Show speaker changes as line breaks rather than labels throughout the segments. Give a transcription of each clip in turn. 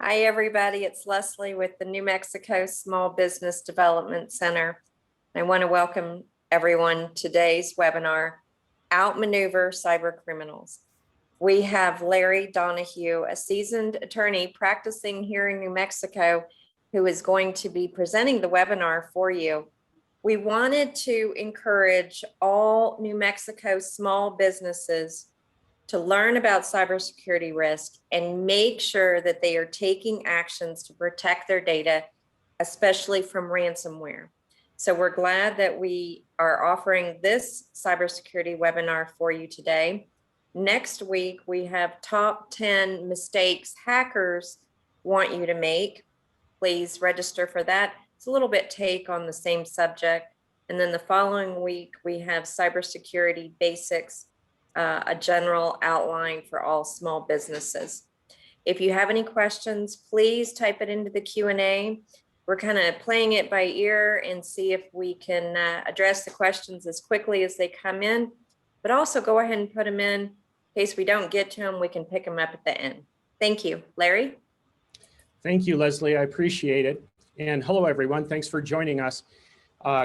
Hi, everybody. It's Leslie with the New Mexico Small Business Development Center. I want to welcome everyone to today's webinar, Outmaneuver Cybercriminals. We have Larry Donahue, a seasoned attorney practicing here in New Mexico, who is going to be presenting the webinar for you. We wanted to encourage all New Mexico small businesses to learn about cybersecurity risk and make sure that they are taking actions to protect their data, especially from ransomware. So we're glad that we are offering this cybersecurity webinar for you today. Next week, we have top 10 mistakes hackers want you to make. Please register for that. It's a little bit take on the same subject. And then the following week, we have cybersecurity basics, a general outline for all small businesses. If you have any questions, please type it into the Q&A. We're kind of playing it by ear and see if we can address the questions as quickly as they come in, but also go ahead and put them in case we don't get to them, we can pick them up at the end. Thank you. Larry?
Thank you, Leslie. I appreciate it. And hello, everyone. Thanks for joining us.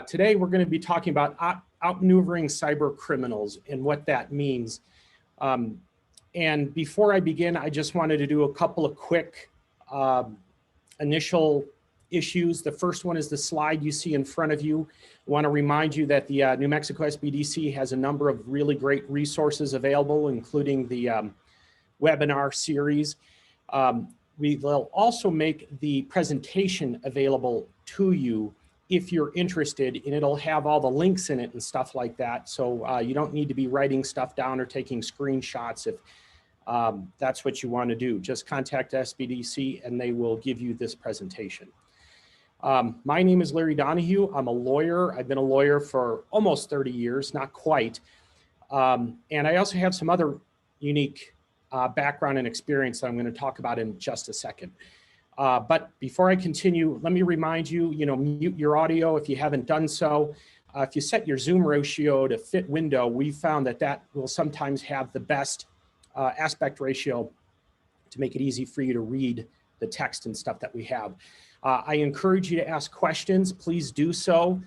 Today, we're going to be talking about outmaneuvering cyber criminals and what that means. And before I begin, I just wanted to do a couple of quick initial issues. The first one is the slide you see in front of you. I want to remind you that the New Mexico SBDC has a number of really great resources available, including the webinar series. We will also make the presentation available to you if you're interested, and it'll have all the links in it and stuff like that. So you don't need to be writing stuff down or taking screenshots if that's what you want to do. Just contact SBDC and they will give you this presentation. My name is Larry Donahue. I'm a lawyer. I've been a lawyer for almost 30 years, not quite. And I also have some other unique background and experience that I'm going to talk about in just a second. But before I continue, let me remind you, mute your audio if you haven't done so. If you set your Zoom ratio to fit window, we found that that will sometimes have the best aspect ratio to make it easy for you to read the text and stuff that we have. I encourage you to ask questions. Please do so.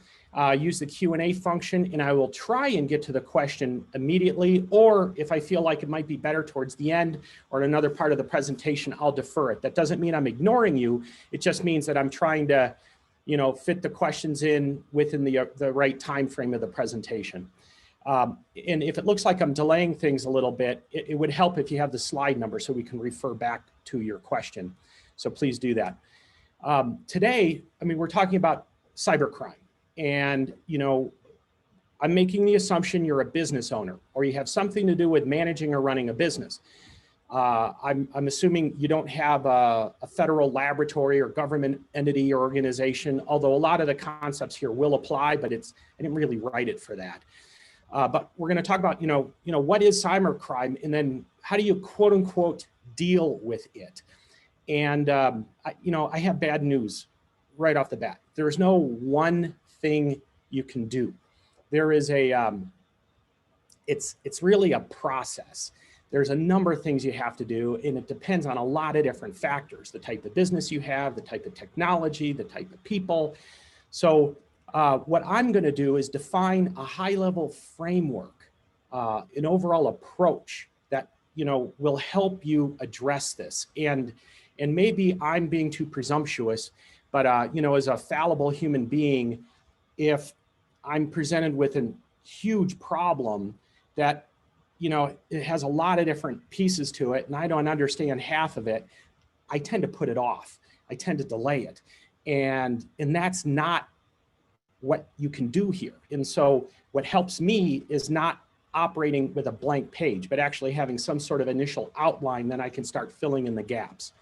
Use the Q&A function, and I will try and get to the question immediately, or if I feel like it might be better towards the end or in another part of the presentation, I'll defer it. That doesn't mean I'm ignoring you. It just means that I'm trying to, fit the questions in within the right time frame of the presentation. And if it looks like I'm delaying things a little bit, it would help if you have the slide number so we can refer back to your question. So please do that. Today, we're talking about cybercrime. And, I'm making the assumption you're a business owner or you have something to do with managing or running a business. I'm assuming you don't have a federal laboratory or government entity or organization, although a lot of the concepts here will apply, but I didn't really write it for that. But we're going to talk about, what is cybercrime and then how do you quote unquote deal with it? And, I have bad news right off the bat. There is no one thing you can do. There is it's really a process. There's a number of things you have to do, and it depends on a lot of different factors, the type of business you have, the type of technology, the type of people. So what I'm going to do is define a high-level framework, an overall approach that, will help you address this. And maybe I'm being too presumptuous, but, as a fallible human being, if I'm presented with a huge problem that, it has a lot of different pieces to it and I don't understand half of it, I tend to put it off. I tend to delay it. And that's not what you can do here. And so what helps me is not operating with a blank page, but actually having some sort of initial outline, then I can start filling in the gaps.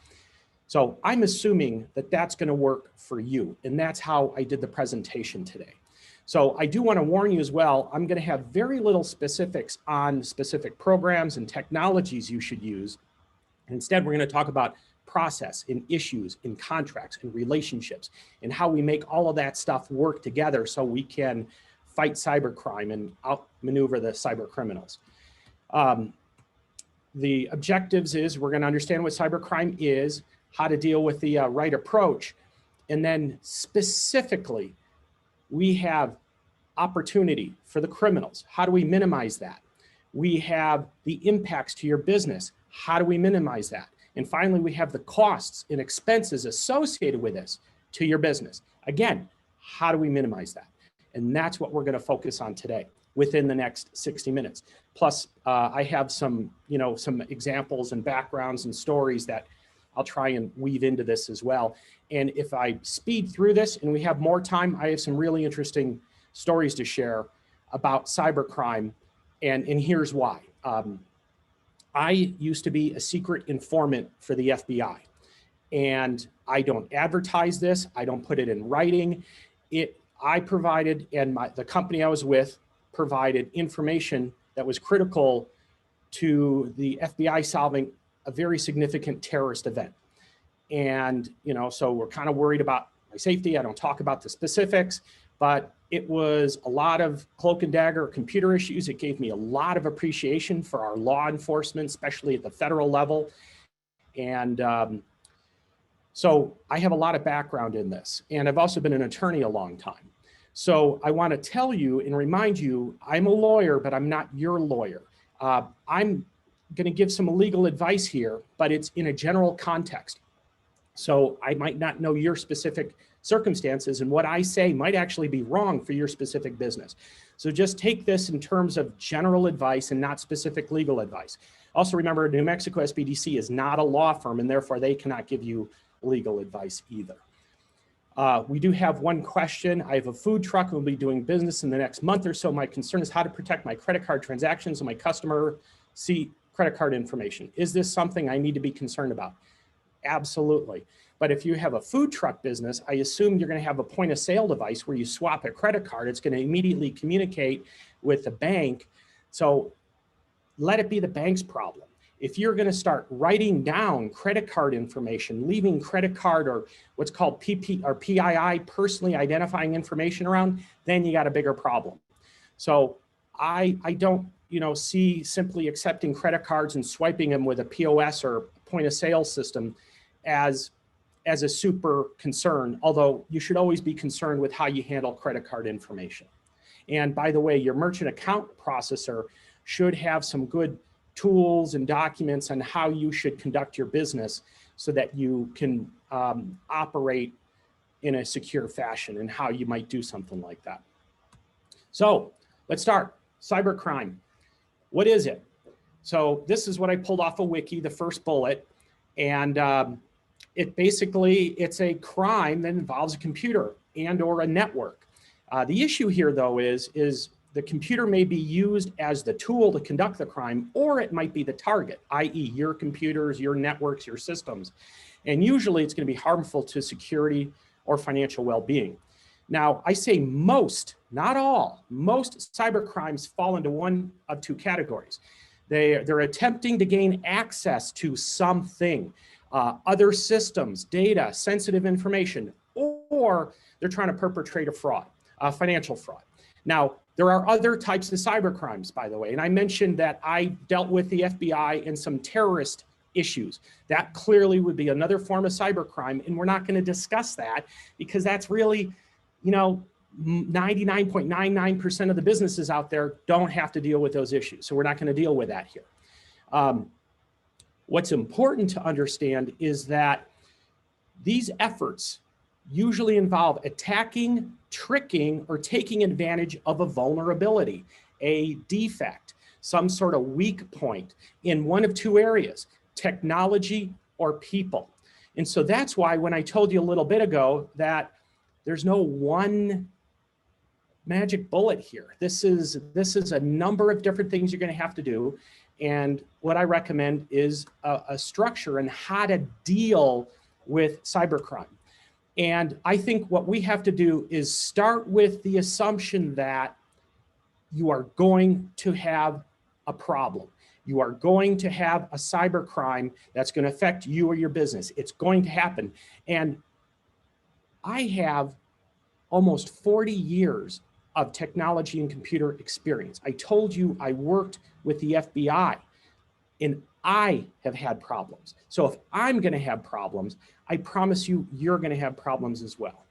So I'm assuming that that's going to work for you. And that's how I did the presentation today. So I do want to warn you as well, I'm going to have very little specifics on specific programs and technologies you should use. And instead, we're going to talk about process and issues and contracts and relationships and how we make all of that stuff work together so we can fight cybercrime and outmaneuver the cyber criminals. The objectives is we're going to understand what cybercrime is. how to deal with the right approach. And then specifically, we have opportunity for the criminals. How do we minimize that? We have the impacts to your business. How do we minimize that? And finally, we have the costs and expenses associated with this to your business. Again, how do we minimize that? And that's what we're going to focus on today within the next 60 minutes. Plus, I have some examples and backgrounds and stories that I'll try and weave into this as well. And if I speed through this and we have more time, I have some really interesting stories to share about cybercrime. And here's why. I used to be a secret informant for the FBI. And I don't advertise this. I don't put it in writing. I provided, and the company I was with provided information that was critical to the FBI solving a very significant terrorist event. And, so we're kind of worried about my safety. I don't talk about the specifics, but it was a lot of cloak and dagger computer issues. It gave me a lot of appreciation for our law enforcement, especially at the federal level. And so I have a lot of background in this. And I've also been an attorney a long time. So I want to tell you and remind you, I'm a lawyer, but I'm not your lawyer. I'm going to give some legal advice here, but it's in a general context. So I might not know your specific circumstances, and what I say might actually be wrong for your specific business. So just take this in terms of general advice and not specific legal advice. Also remember, New Mexico SBDC is not a law firm, and therefore they cannot give you legal advice either. We do have one question. I have a food truck and will be doing business in the next month or so. My concern is how to protect my credit card transactions and my customer see credit card information. Is this something I need to be concerned about? Absolutely. But if you have a food truck business, I assume you're going to have a point of sale device where you swap a credit card. It's going to immediately communicate with the bank. So let it be the bank's problem. If you're going to start writing down credit card information, leaving credit card or what's called PII, personally identifying information around, then you got a bigger problem. So I don't see simply accepting credit cards and swiping them with a POS or point of sale system as a super concern, although you should always be concerned with how you handle credit card information. And by the way, your merchant account processor should have some good tools and documents on how you should conduct your business so that you can operate in a secure fashion and how you might do something like that. So let's start. Cybercrime. What is it? So this is what I pulled off a wiki, the first bullet. And it's a crime that involves a computer and or a network. The issue here, though, is the computer may be used as the tool to conduct the crime, or it might be the target, i.e. your computers, your networks, your systems. And usually it's going to be harmful to security or financial well-being. Now, I say most, not all, most cybercrimes fall into one of two categories. They're attempting to gain access to something, other systems, data, sensitive information, or they're trying to perpetrate a fraud, financial fraud. Now, there are other types of cybercrimes, by the way, and I mentioned that I dealt with the FBI in some terrorist issues. That clearly would be another form of cybercrime, and we're not going to discuss that because that's really, 99.99% of the businesses out there don't have to deal with those issues. So we're not going to deal with that here. What's important to understand is that these efforts usually involve attacking, tricking, or taking advantage of a vulnerability, a defect, some sort of weak point in one of two areas, technology or people. And so that's why when I told you a little bit ago that there's no one magic bullet here. This is a number of different things you're going to have to do. And what I recommend is a structure and how to deal with cybercrime. And I think what we have to do is start with the assumption that you are going to have a problem. You are going to have a cybercrime that's going to affect you or your business. It's going to happen. And I have almost 40 years of technology and computer experience. I told you I worked with the FBI in I have had problems. So if I'm going to have problems, I promise you, you're going to have problems as well.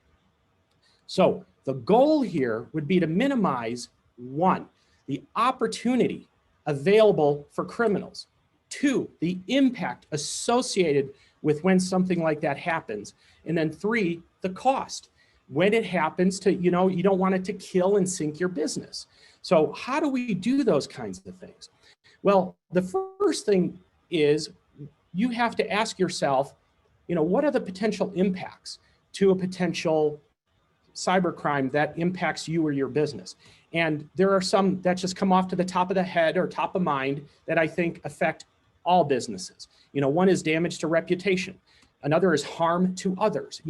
So the goal here would be to minimize, one, the opportunity available for criminals. Two, the impact associated with when something like that happens. And then three, the cost. When it happens to, you don't want it to kill and sink your business. So how do we do those kinds of things? Well, the first thing is you have to ask yourself, what are the potential impacts to a potential cybercrime that impacts you or your business? And there are some that just come off to the top of the head or top of mind that I think affect all businesses. One is damage to reputation. Another is harm to others.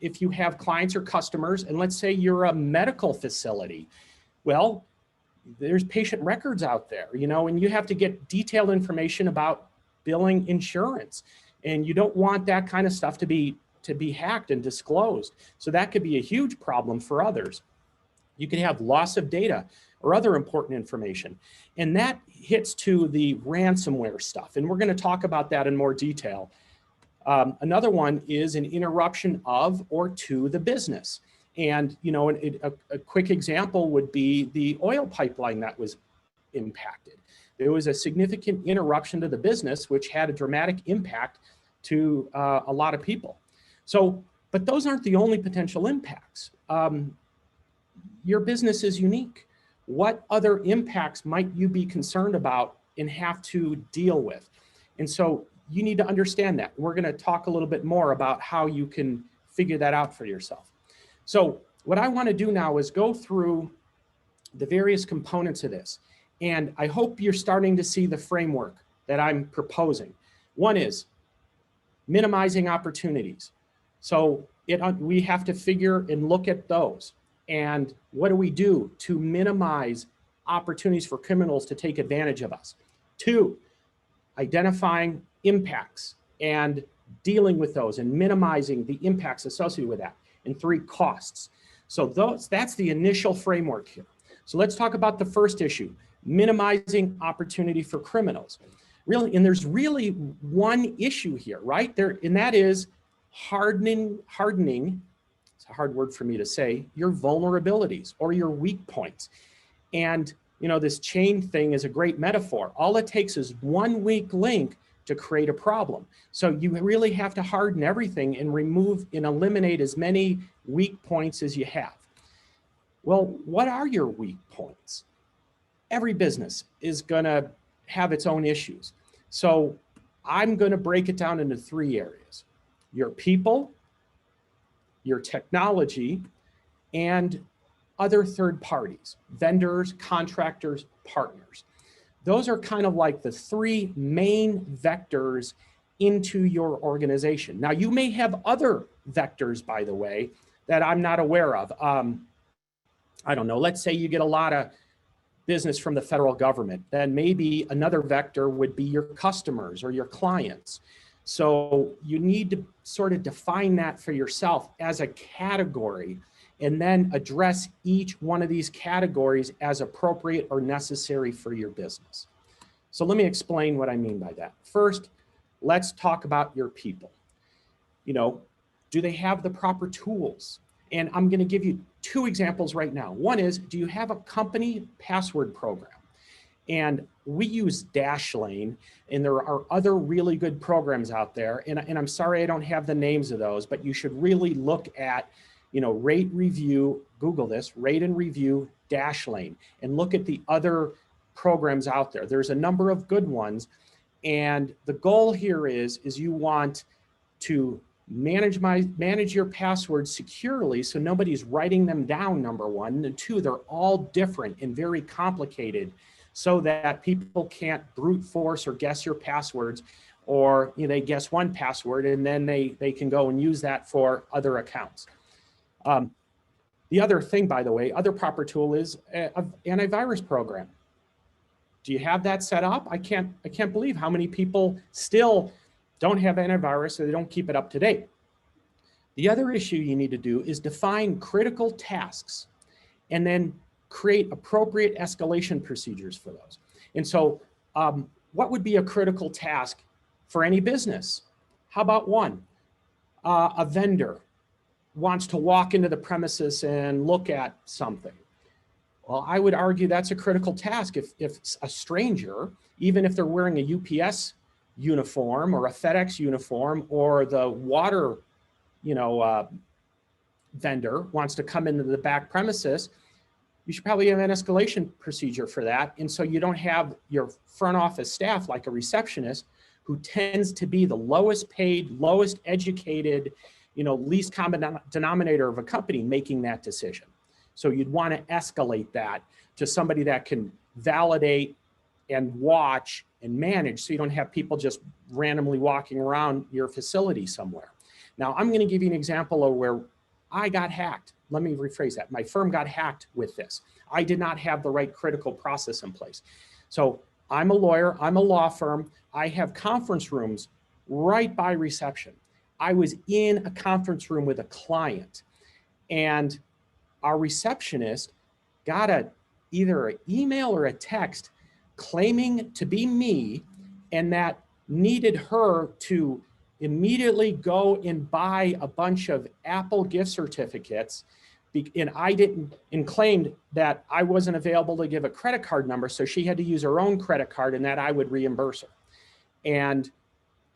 If you have clients or customers, and let's say you're a medical facility, well, there's patient records out there, and you have to get detailed information about billing insurance. And you don't want that kind of stuff to be hacked and disclosed. So that could be a huge problem for others. You could have loss of data or other important information. And that hits to the ransomware stuff. And we're going to talk about that in more detail. Another one is an interruption of or to the business. And, a quick example would be the oil pipeline that was impacted. There was a significant interruption to the business, which had a dramatic impact to a lot of people. So, but those aren't the only potential impacts. Your business is unique. What other impacts might you be concerned about and have to deal with? And so you need to understand that. We're going to talk a little bit more about how you can figure that out for yourself. So what I want to do now is go through the various components of this. And I hope you're starting to see the framework that I'm proposing. One is minimizing opportunities. So we have to figure and look at those. And what do we do to minimize opportunities for criminals to take advantage of us? Two, identifying impacts and dealing with those and minimizing the impacts associated with that. And three, costs. So that's the initial framework here. So let's talk about the first issue, minimizing opportunity for criminals. Really, and there's really one issue here, right? And that is hardening, it's a hard word for me to say, your vulnerabilities or your weak points. And this chain thing is a great metaphor. All it takes is one weak link to create a problem. So you really have to harden everything and remove and eliminate as many weak points as you have. Well, what are your weak points? Every business is going to have its own issues. So I'm going to break it down into three areas: your people, your technology, and other third parties, vendors, contractors, partners. Those are kind of like the three main vectors into your organization. Now, you may have other vectors, by the way, that I'm not aware of. I don't know, let's say you get a lot of business from the federal government, then maybe another vector would be your customers or your clients. So you need to sort of define that for yourself as a category and then address each one of these categories as appropriate or necessary for your business. So let me explain what I mean by that. First, let's talk about your people. Do they have the proper tools? And I'm going to give you two examples right now. One is, do you have a company password program? And we use Dashlane, and there are other really good programs out there. And I'm sorry I don't have the names of those, but you should really look at, rate, review, Google this, rate and review Dashlane, and look at the other programs out there. There's a number of good ones. And the goal here is you want to manage your passwords securely so nobody's writing them down, number one. And two, they're all different and very complicated so that people can't brute force or guess your passwords, or they guess one password and then they can go and use that for other accounts. The other thing, by the way, other proper tool is an antivirus program. Do you have that set up? I can't believe how many people still don't have antivirus, so they don't keep it up to date. The other issue you need to do is define critical tasks and then create appropriate escalation procedures for those. And so what would be a critical task for any business? How about one? A vendor wants to walk into the premises and look at something. Well, I would argue that's a critical task. If a stranger, even if they're wearing a UPS uniform or a FedEx uniform, or the water, vendor wants to come into the back premises, you should probably have an escalation procedure for that. And so you don't have your front office staff, like a receptionist, who tends to be the lowest paid, lowest educated, least common denominator of a company making that decision. So you'd want to escalate that to somebody that can validate and watch and manage, so you don't have people just randomly walking around your facility somewhere. Now, I'm going to give you an example of where I got hacked. Let me rephrase that. My firm got hacked with this. I did not have the right critical process in place. So I'm a lawyer, I'm a law firm. I have conference rooms right by reception. I was in a conference room with a client, and our receptionist got either an email or a text claiming to be me, and that needed her to immediately go and buy a bunch of Apple gift certificates, and claimed that I wasn't available to give a credit card number, so she had to use her own credit card and that I would reimburse her. And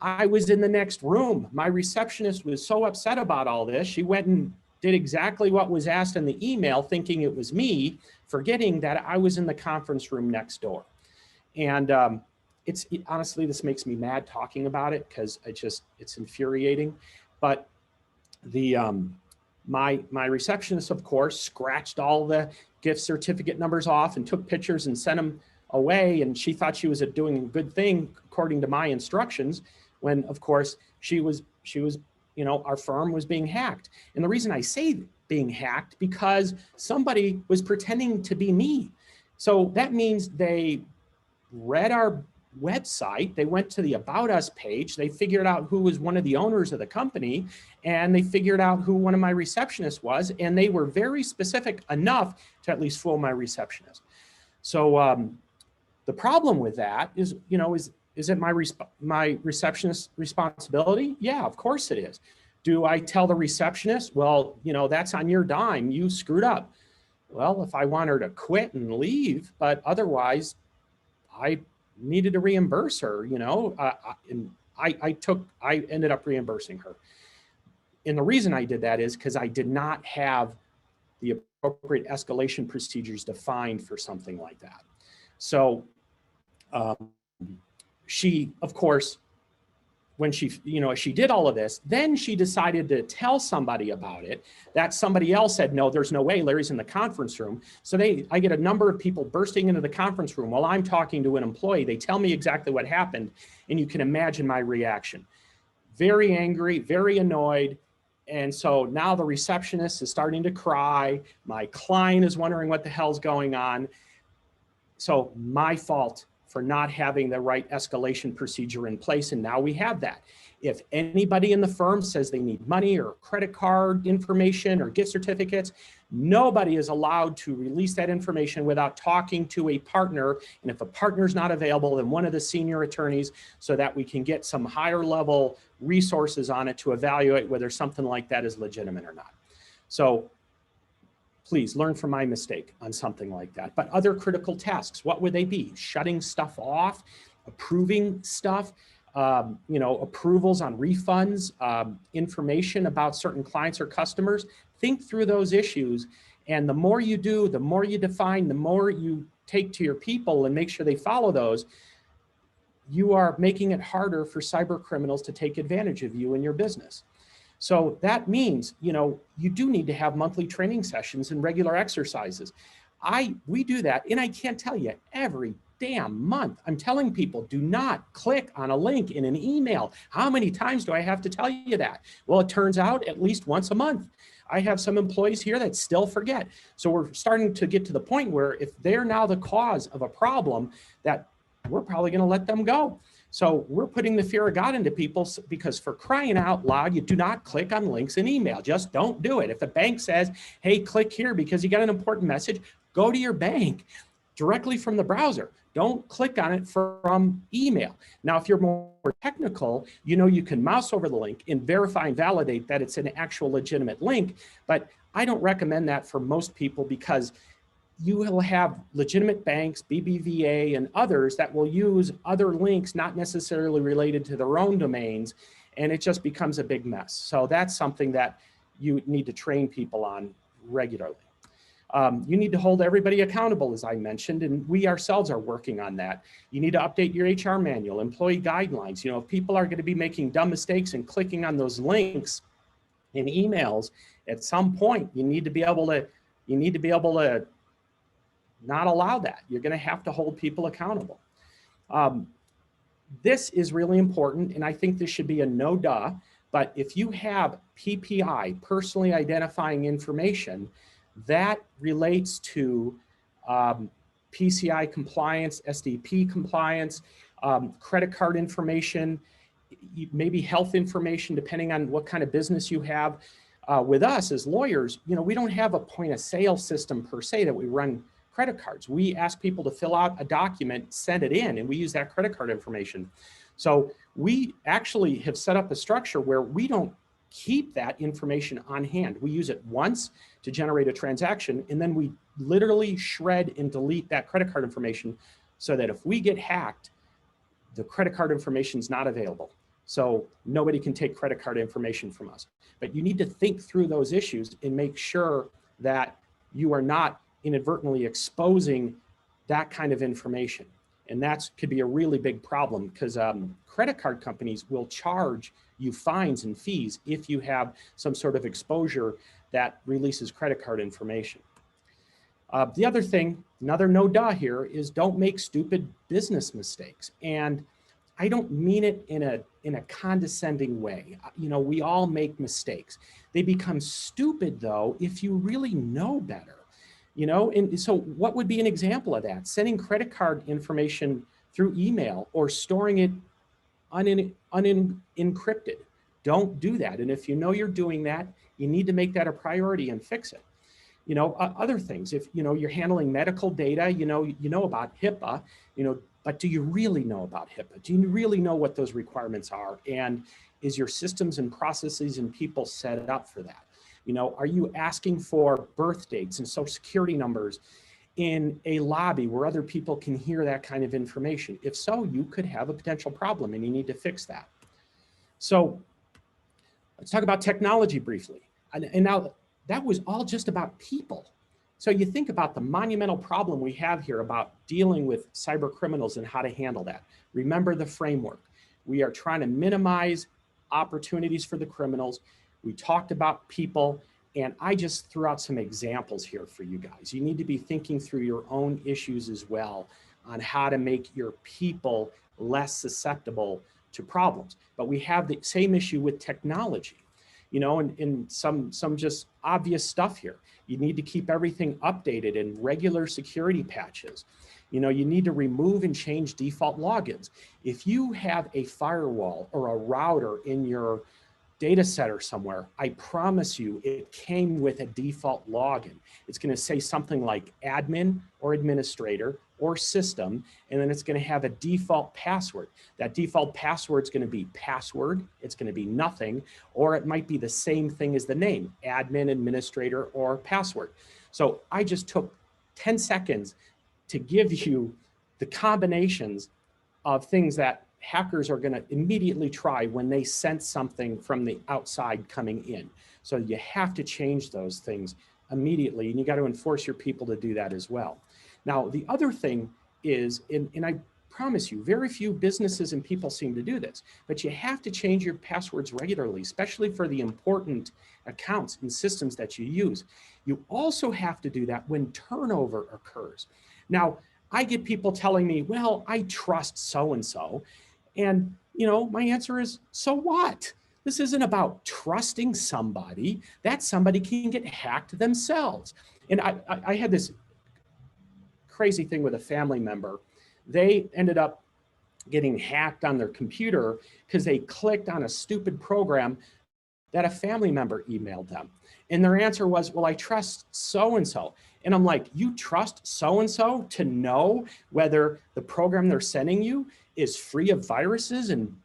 I was in the next room. My receptionist was so upset about all this, she went and did exactly what was asked in the email, thinking it was me, forgetting that I was in the conference room next door. And honestly, this makes me mad talking about it, because it's infuriating. But my receptionist, of course, scratched all the gift certificate numbers off and took pictures and sent them away. And she thought she was doing a good thing according to my instructions, when of course she was, our firm was being hacked. And the reason I say being hacked, because somebody was pretending to be me. So that means they read our website, they went to the About Us page, they figured out who was one of the owners of the company, and they figured out who one of my receptionists was, and they were very specific enough to at least fool my receptionist. So the problem with that is, is it my receptionist's responsibility? Yeah, of course it is. Do I tell the receptionist, well, that's on your dime, you screwed up? Well, if I want her to quit and leave, but otherwise I needed to reimburse her, and I ended up reimbursing her. And the reason I did that is because I did not have the appropriate escalation procedures defined for something like that. So she, of course, when she did all of this, then she decided to tell somebody about it. That somebody else said, no, there's no way, Larry's in the conference room. So I get a number of people bursting into the conference room while I'm talking to an employee. They tell me exactly what happened, and you can imagine my reaction. Very angry, very annoyed. And so now the receptionist is starting to cry. My client is wondering what the hell's going on. So my fault for not having the right escalation procedure in place. And now we have that. If anybody in the firm says they need money or credit card information or gift certificates, nobody is allowed to release that information without talking to a partner. And if a partner's not available, then one of the senior attorneys, so that we can get some higher level resources on it to evaluate whether something like that is legitimate or not. So please learn from my mistake on something like that. But other critical tasks, what would they be? Shutting stuff off, approving stuff, approvals on refunds, information about certain clients or customers. Think through those issues. And the more you do, the more you define, the more you take to your people and make sure they follow those, you are making it harder for cyber criminals to take advantage of you and your business. So that means, you do need to have monthly training sessions and regular exercises. We do that, and I can't tell you, every damn month, I'm telling people, do not click on a link in an email. How many times do I have to tell you that? Well, it turns out at least once a month. I have some employees here that still forget. So we're starting to get to the point where if they're now the cause of a problem, that we're probably going to let them go. So we're putting the fear of God into people, because for crying out loud, you do not click on links in email. Just don't do it. If the bank says, hey, click here because you got an important message, go to your bank directly from the browser. Don't click on it from email. Now, if you're more technical, you know you can mouse over the link and verify and validate that it's an actual legitimate link, but I don't recommend that for most people because you will have legitimate banks, BBVA, and others that will use other links not necessarily related to their own domains, and it just becomes a big mess. So that's something that you need to train people on regularly. You need to hold everybody accountable, as I mentioned, and we ourselves are working on that. You need to update your HR manual, employee guidelines. You know, if people are going to be making dumb mistakes and clicking on those links in emails, at some point you need to be able to not allow that. You're going to have to hold people accountable. This is really important, and I think this should be a no-duh, but if you have PPI, personally identifying information, that relates to PCI compliance, SDP compliance, credit card information, maybe health information, depending on what kind of business you have. With us as lawyers, you know, we don't have a point of sale system per se that we run credit cards. We ask people to fill out a document, send it in, and we use that credit card information. So we actually have set up a structure where we don't keep that information on hand. We use it once to generate a transaction, and then we literally shred and delete that credit card information so that if we get hacked, the credit card information is not available. So nobody can take credit card information from us. But you need to think through those issues and make sure that you are not inadvertently exposing that kind of information. And that could be a really big problem because credit card companies will charge you fines and fees if you have some sort of exposure that releases credit card information. The other thing, another no-duh here, is don't make stupid business mistakes. And I don't mean it in a condescending way. You know, we all make mistakes. They become stupid though if you really know better. You know, and so what would be an example of that? Sending credit card information through email or storing it unencrypted. Don't do that. And if you know you're doing that, you need to make that a priority and fix it. You know, other things, if, you know, you're handling medical data, you know about HIPAA, you know, but do you really know about HIPAA? Do you really know what those requirements are? And is your systems and processes and people set up for that? You know, are you asking for birth dates and social security numbers in a lobby where other people can hear that kind of information? If so, you could have a potential problem and you need to fix that. So let's talk about technology briefly. And now that was all just about people. So you think about the monumental problem we have here about dealing with cyber criminals and how to handle that. Remember the framework. We are trying to minimize opportunities for the criminals. We talked about people, and I just threw out some examples here for you guys. You need to be thinking through your own issues as well on how to make your people less susceptible to problems. But we have the same issue with technology, you know, and some just obvious stuff here. You need to keep everything updated in regular security patches. You know, you need to remove and change default logins. If you have a firewall or a router in your data center somewhere, I promise you it came with a default login. It's going to say something like admin or administrator or system, and then it's going to have a default password. That default password is going to be password, it's going to be nothing, or it might be the same thing as the name, admin, administrator, or password. So I just took 10 seconds to give you the combinations of things that hackers are going to immediately try when they sense something from the outside coming in. So you have to change those things immediately, and you got to enforce your people to do that as well. Now, the other thing is, and I promise you, very few businesses and people seem to do this, but you have to change your passwords regularly, especially for the important accounts and systems that you use. You also have to do that when turnover occurs. Now, I get people telling me, well, I trust so-and-so. And, you know, my answer is, so what? This isn't about trusting somebody. That somebody can get hacked themselves. And I had this crazy thing with a family member. They ended up getting hacked on their computer because they clicked on a stupid program that a family member emailed them. And their answer was, well, I trust so-and-so. And I'm like, you trust so-and-so to know whether the program they're sending you is free of viruses and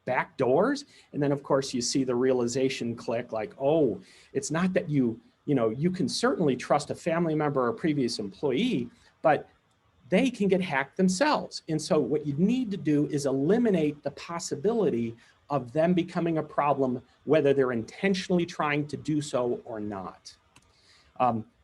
backdoors? And then of course you see the realization click like, oh, it's not that you can certainly trust a family member or a previous employee, but they can get hacked themselves. And so what you need to do is eliminate the possibility of them becoming a problem, whether they're intentionally trying to do so or not.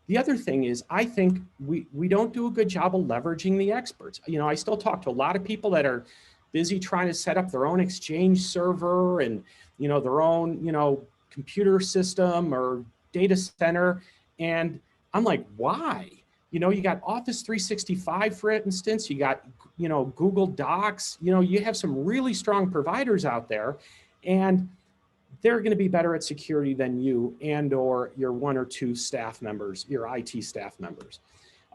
The other thing is, I think we don't do a good job of leveraging the experts. I still talk to a lot of people that are busy trying to set up their own Exchange server and their own computer system or data center. And I'm like, why? You got Office 365, for instance, you got, Google Docs, you have some really strong providers out there, and they're going to be better at security than you and or your one or two staff members, your IT staff members.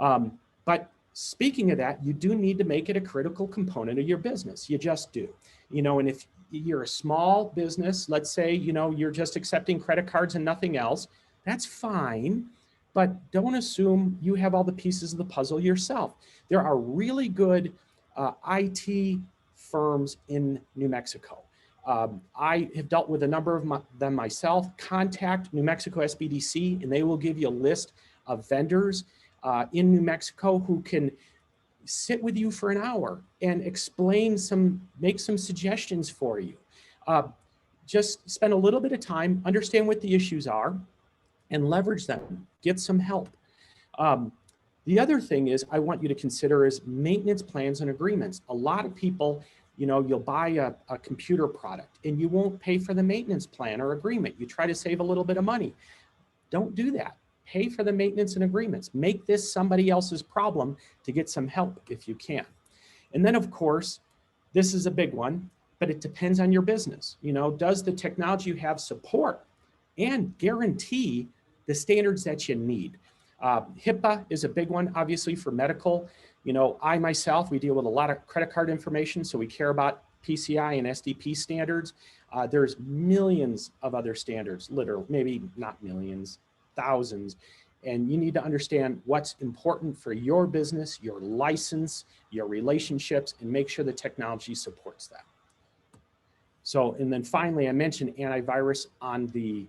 But speaking of that, you do need to make it a critical component of your business. You just do. And if you're a small business, let's say, you're just accepting credit cards and nothing else, that's fine. But don't assume you have all the pieces of the puzzle yourself. There are really good IT firms in New Mexico. I have dealt with a number of them myself. Contact New Mexico SBDC and they will give you a list of vendors in New Mexico who can sit with you for an hour and make some suggestions for you. Just spend a little bit of time, understand what the issues are, and leverage them, get some help. The other thing is I want you to consider is maintenance plans and agreements. A lot of people, you'll buy a computer product and you won't pay for the maintenance plan or agreement. You try to save a little bit of money. Don't do that. Pay for the maintenance and agreements. Make this somebody else's problem to get some help if you can. And then of course, this is a big one, but it depends on your business. Does the technology you have support and guarantee the standards that you need? HIPAA is a big one, obviously, for medical. I myself, we deal with a lot of credit card information, so we care about PCI and SDP standards. There's millions of other standards, literally, maybe not millions, thousands. And you need to understand what's important for your business, your license, your relationships, and make sure the technology supports that. So, and then finally, I mentioned antivirus on the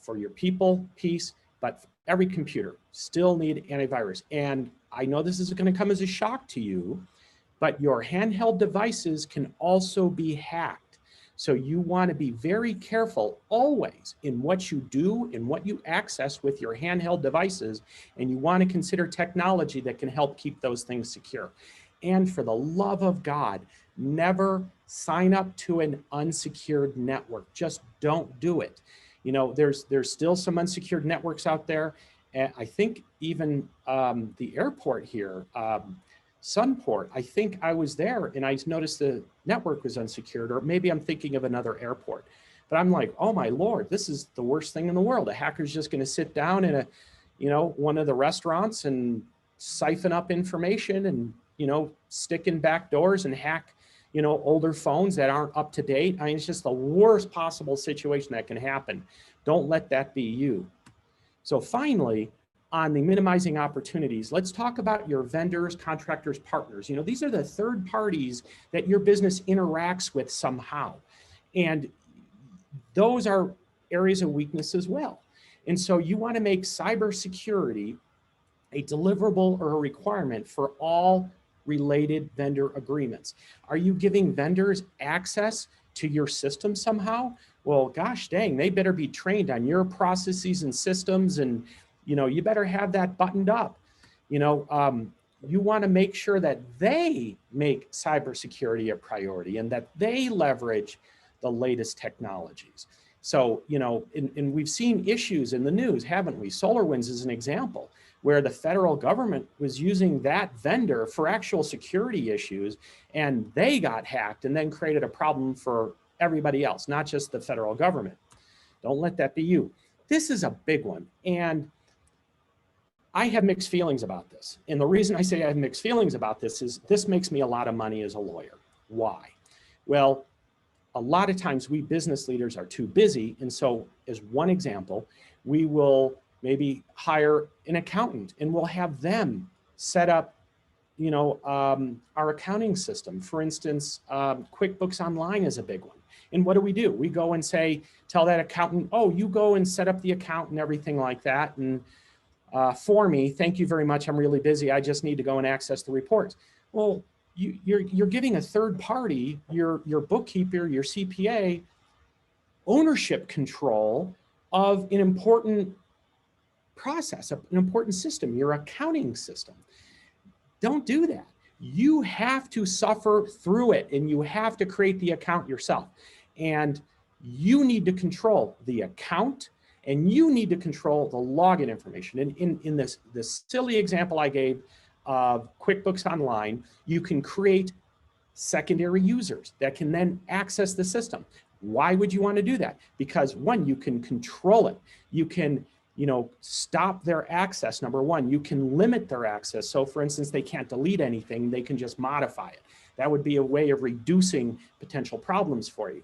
for your people piece, but every computer still need antivirus. And I know this is going to come as a shock to you, but your handheld devices can also be hacked. So you want to be very careful always in what you do and what you access with your handheld devices. And you want to consider technology that can help keep those things secure. And for the love of God, never sign up to an unsecured network. Just don't do it. There's still some unsecured networks out there. And I think even the airport here, Sunport, I think I was there and I noticed the network was unsecured, or maybe I'm thinking of another airport. But I'm like, oh my Lord, this is the worst thing in the world. A hacker's just going to sit down in one of the restaurants and siphon up information and, stick in back doors and hack, older phones that aren't up to date. I mean, it's just the worst possible situation that can happen. Don't let that be you. So finally, on the minimizing opportunities, let's talk about your vendors, contractors, partners. These are the third parties that your business interacts with somehow. And those are areas of weakness as well. And so you want to make cybersecurity a deliverable or a requirement for all related vendor agreements. Are you giving vendors access to your system somehow? Well, gosh dang, they better be trained on your processes and systems, and you better have that buttoned up. You want to make sure that they make cybersecurity a priority and that they leverage the latest technologies. So, and we've seen issues in the news, haven't we? SolarWinds is an example where the federal government was using that vendor for actual security issues, and they got hacked and then created a problem for everybody else, not just the federal government. Don't let that be you. This is a big one. And I have mixed feelings about this. And the reason I say I have mixed feelings about this is this makes me a lot of money as a lawyer. Why? Well, a lot of times we business leaders are too busy. And so as one example, we will maybe hire an accountant and we'll have them set up, our accounting system. For instance, QuickBooks Online is a big one. And what do? We go and tell that accountant, oh, you go and set up the account and everything like that. And for me, thank you very much. I'm really busy. I just need to go and access the reports. Well, you're giving a third party, your bookkeeper, your CPA, ownership control of an important process, an important system, your accounting system. Don't do that. You have to suffer through it and you have to create the account yourself. And you need to control the account and you need to control the login information. And in this silly example I gave of QuickBooks Online, you can create secondary users that can then access the system. Why would you want to do that? Because one, you can control it. You can stop their access. Number one, you can limit their access. So for instance, they can't delete anything, they can just modify it. That would be a way of reducing potential problems for you.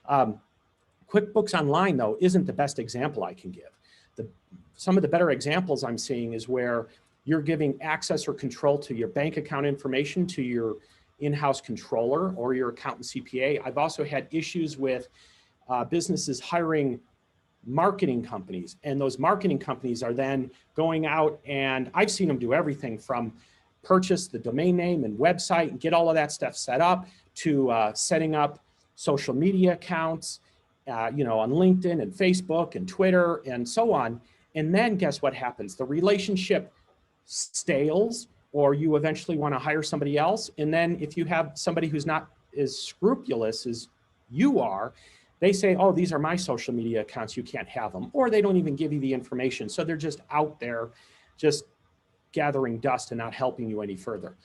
QuickBooks Online, though, isn't the best example I can give. Some of the better examples I'm seeing is where you're giving access or control to your bank account information to your in-house controller or your accountant CPA. I've also had issues with businesses hiring marketing companies, and those marketing companies are then going out, and I've seen them do everything from purchase the domain name and website and get all of that stuff set up to setting up social media accounts, on LinkedIn and Facebook and Twitter and so on. And then guess what happens? The relationship stales, or you eventually want to hire somebody else. And then if you have somebody who's not as scrupulous as you are, they say, oh, these are my social media accounts, you can't have them. Or they don't even give you the information. So they're just out there, just gathering dust and not helping you any further.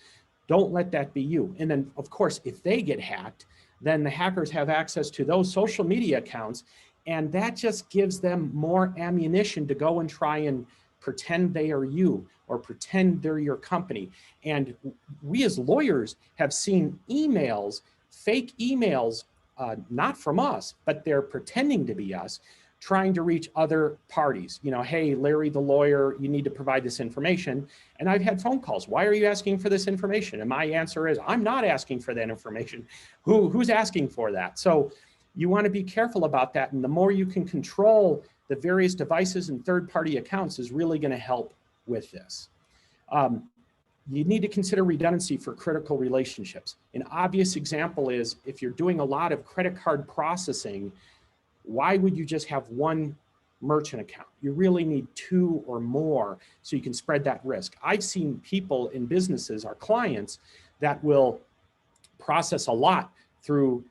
Don't let that be you. And then, of course, if they get hacked, then the hackers have access to those social media accounts. And that just gives them more ammunition to go and try and pretend they are you or pretend they're your company. And we as lawyers have seen emails, fake emails, not from us, but they're pretending to be us, trying to reach other parties. Hey, Larry, the lawyer, you need to provide this information. And I've had phone calls. Why are you asking for this information? And my answer is, I'm not asking for that information. Who's asking for that? So you want to be careful about that. And the more you can control the various devices and third-party accounts is really going to help with this. You need to consider redundancy for critical relationships. An obvious example is if you're doing a lot of credit card processing, why would you just have one merchant account? You really need two or more so you can spread that risk. I've seen people in businesses, our clients, that will process a lot through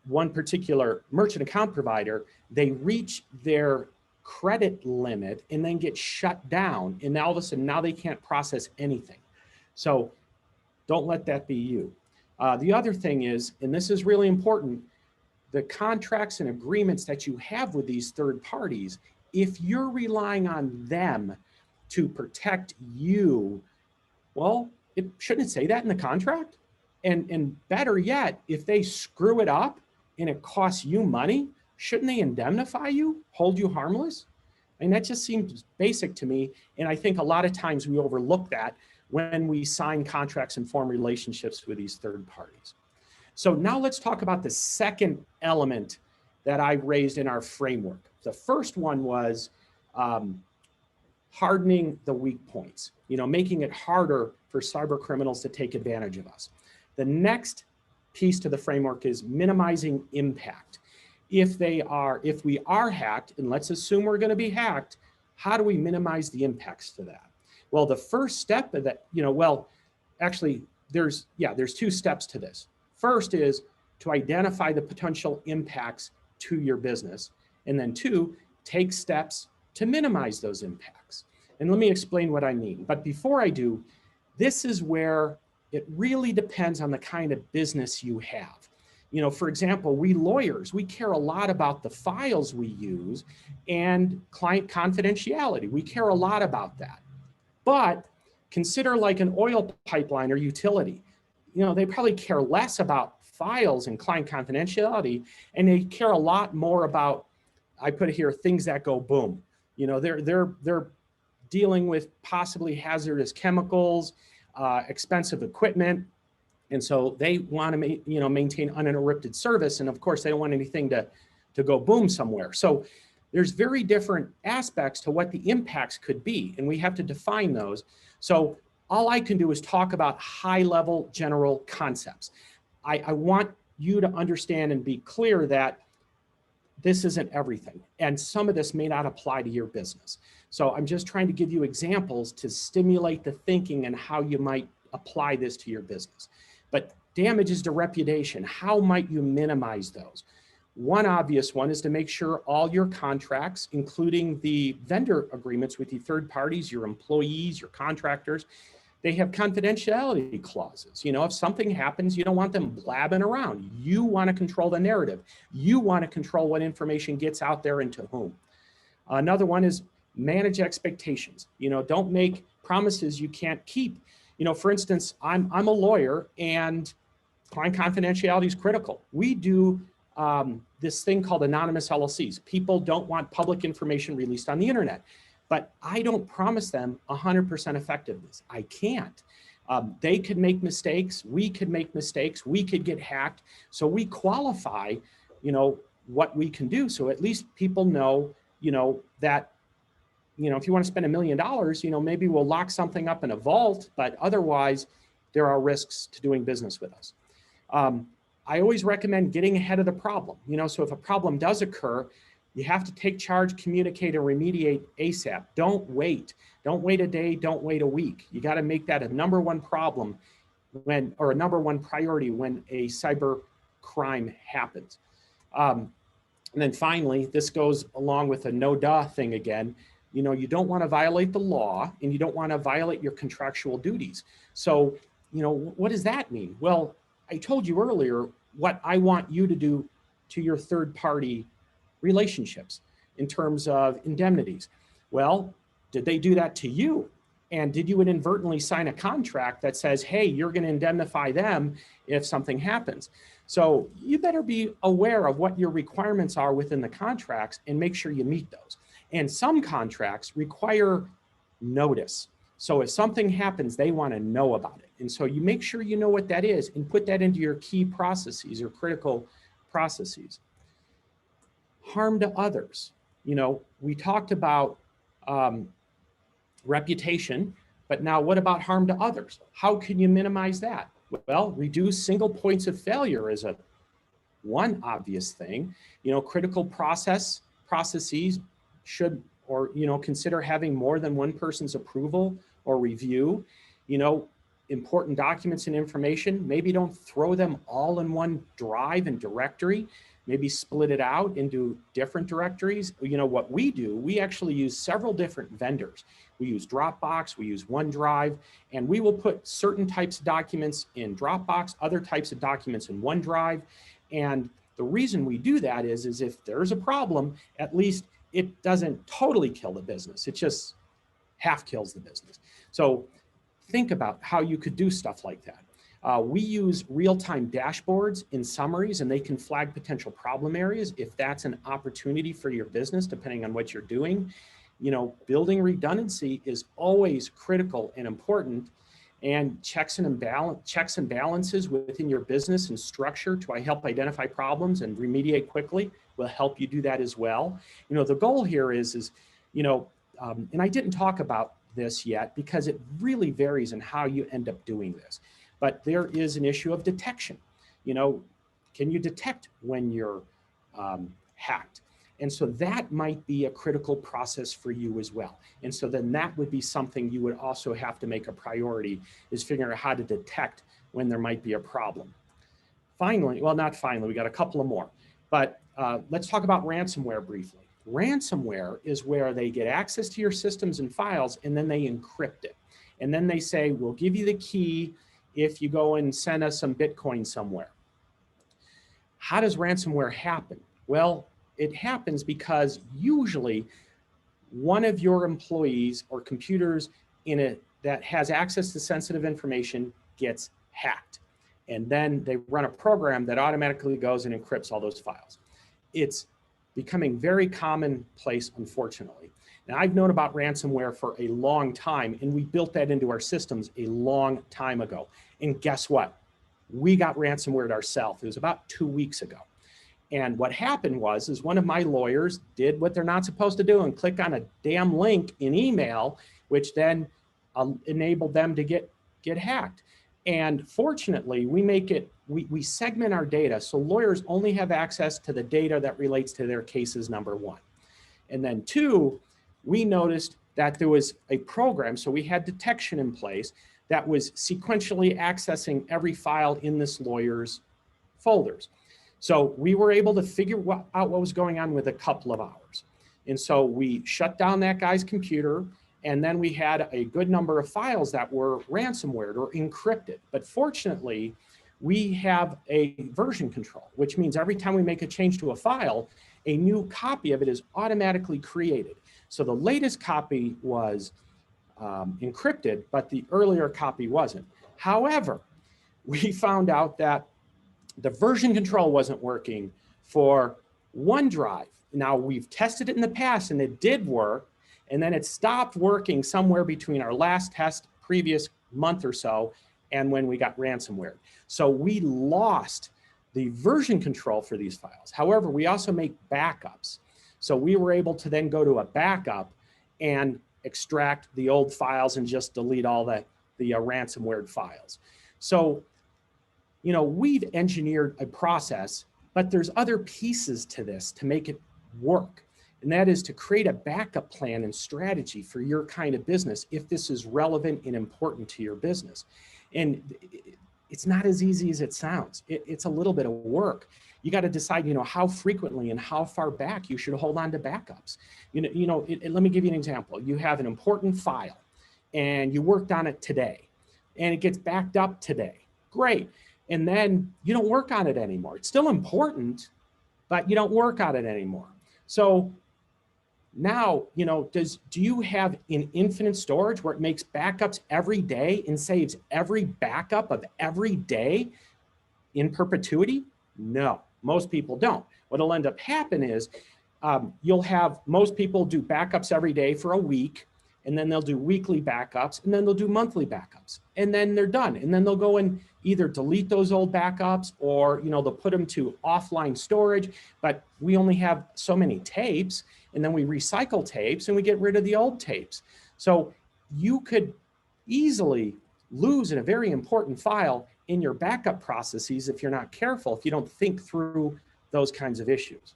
one particular merchant account provider. They reach their credit limit and then get shut down. And now all of a sudden, now they can't process anything. So don't let that be you. The other thing is, and this is really important, the contracts and agreements that you have with these third parties, if you're relying on them to protect you, well, shouldn't it say that in the contract? And better yet, if they screw it up and it costs you money, shouldn't they indemnify you, hold you harmless? I mean, that just seems basic to me. And I think a lot of times we overlook that when we sign contracts and form relationships with these third parties. So now let's talk about the second element that I raised in our framework. The first one was hardening the weak points, making it harder for cyber criminals to take advantage of us. The next piece to the framework is minimizing impact. If we are hacked, and let's assume we're going to be hacked, how do we minimize the impacts to that? Well, the first step of that, actually there's two steps to this. First is to identify the potential impacts to your business. And then two, take steps to minimize those impacts. And let me explain what I mean. But before I do, this is where it really depends on the kind of business you have. For example, we lawyers, we care a lot about the files we use and client confidentiality. We care a lot about that. But consider like an oil pipeline or utility. They probably care less about files and client confidentiality, and they care a lot more about, I put it here, things that go boom. You know, they're dealing with possibly hazardous chemicals, expensive equipment. And so they want to, maintain uninterrupted service. And of course, they don't want anything to go boom somewhere. So there's very different aspects to what the impacts could be, and we have to define those. So all I can do is talk about high-level general concepts. I want you to understand and be clear that this isn't everything, and some of this may not apply to your business. So I'm just trying to give you examples to stimulate the thinking and how you might apply this to your business. But damages to reputation, how might you minimize those? One obvious one is to make sure all your contracts, including the vendor agreements with the third parties, your employees, your contractors, they have confidentiality clauses. You know, if something happens, you don't want them blabbing around. You want to control the narrative. You want to control what information gets out there and to whom. Another one is manage expectations. You know, don't make promises you can't keep. You know, for instance, I'm a lawyer, and client confidentiality is critical. We do this thing called anonymous LLCs. People don't want public information released on the internet, but I don't promise them 100% effectiveness. I can't. They could make mistakes. We could make mistakes. We could get hacked. So we qualify, what we can do. So at least people know, that, if you want to spend $1 million, maybe we'll lock something up in a vault, but otherwise there are risks to doing business with us. I always recommend getting ahead of the problem. So if a problem does occur, you have to take charge, communicate, and remediate ASAP. Don't wait. Don't wait a day. Don't wait a week. You got to make that a #1 problem or a #1 priority when a cyber crime happens. And then finally, this goes along with a no-duh thing again. You don't want to violate the law, and you don't want to violate your contractual duties. So, what does that mean? Well, I told you earlier what I want you to do to your third-party relationships in terms of indemnities. Well, did they do that to you? And did you inadvertently sign a contract that says, hey, you're going to indemnify them if something happens? So you better be aware of what your requirements are within the contracts and make sure you meet those. And some contracts require notice. So if something happens, they want to know about it. And so you make sure you know what that is and put that into your key processes or critical processes. Harm to others. We talked about reputation, but now what about harm to others? How can you minimize that? Well, reduce single points of failure is one obvious thing. Critical processes should, consider having more than one person's approval or review. Important documents and information, maybe don't throw them all in one drive and directory. Maybe split it out into different directories. What we do, we actually use several different vendors. We use Dropbox, we use OneDrive, and we will put certain types of documents in Dropbox, other types of documents in OneDrive. And the reason we do that is if there's a problem, at least it doesn't totally kill the business. It just half kills the business. So think about how you could do stuff like that. We use real-time dashboards in summaries, and they can flag potential problem areas if that's an opportunity for your business, depending on what you're doing. Building redundancy is always critical and important, and checks and balances within your business and structure to help identify problems and remediate quickly will help you do that as well. The goal here is and I didn't talk about this yet because it really varies in how you end up doing this. But there is an issue of detection. Can you detect when you're hacked? And so that might be a critical process for you as well. And so then that would be something you would also have to make a priority, is figuring out how to detect when there might be a problem. Finally, well, not finally, we got a couple of more, but let's talk about ransomware briefly. Ransomware is where they get access to your systems and files, and then they encrypt it. And then they say, we'll give you the key if you go and send us some Bitcoin somewhere. How does ransomware happen? Well, it happens because usually one of your employees or computers that has access to sensitive information gets hacked. And then they run a program that automatically goes and encrypts all those files. It's becoming very commonplace, unfortunately. Now, I've known about ransomware for a long time, and we built that into our systems a long time ago. And guess what? We got ransomware ourselves. It was about 2 weeks ago. And what happened was one of my lawyers did what they're not supposed to do and click on a damn link in email, which then enabled them to get hacked. And fortunately, we segment our data so lawyers only have access to the data that relates to their cases, number one. And then two, we noticed that there was a program, so we had detection in place that was sequentially accessing every file in this lawyer's folders. So we were able to figure out what was going on with a couple of hours. And so we shut down that guy's computer, and then we had a good number of files that were ransomware or encrypted. But fortunately, we have a version control, which means every time we make a change to a file, a new copy of it is automatically created. So the latest copy was encrypted, but the earlier copy wasn't. However, we found out that the version control wasn't working for OneDrive. Now, we've tested it in the past and it did work, and then it stopped working somewhere between our last test previous month or so and when we got ransomware. So we lost the version control for these files. However, we also make backups. So we were able to then go to a backup and extract the old files and just delete all the ransomware files. So, you know, we've engineered a process, but there's other pieces to this to make it work. And that is to create a backup plan and strategy for your kind of business if this is relevant and important to your business. And it's not as easy as it sounds. It's a little bit of work. You got to decide, you know, how frequently and how far back you should hold on to backups. Let me give you an example. You have an important file and you worked on it today and it gets backed up today. Great. And then you don't work on it anymore. It's still important, but you don't work on it anymore. So now, you know, do you have an infinite storage where it makes backups every day and saves every backup of every day in perpetuity? No, most people don't. What'll end up happening is you'll have most people do backups every day for a week, and then they'll do weekly backups, and then they'll do monthly backups, and then they're done. And then they'll go and either delete those old backups or, you know, they'll put them to offline storage, but we only have so many tapes, and then we recycle tapes and we get rid of the old tapes. So you could easily lose a very important file in your backup processes if you're not careful, if you don't think through those kinds of issues.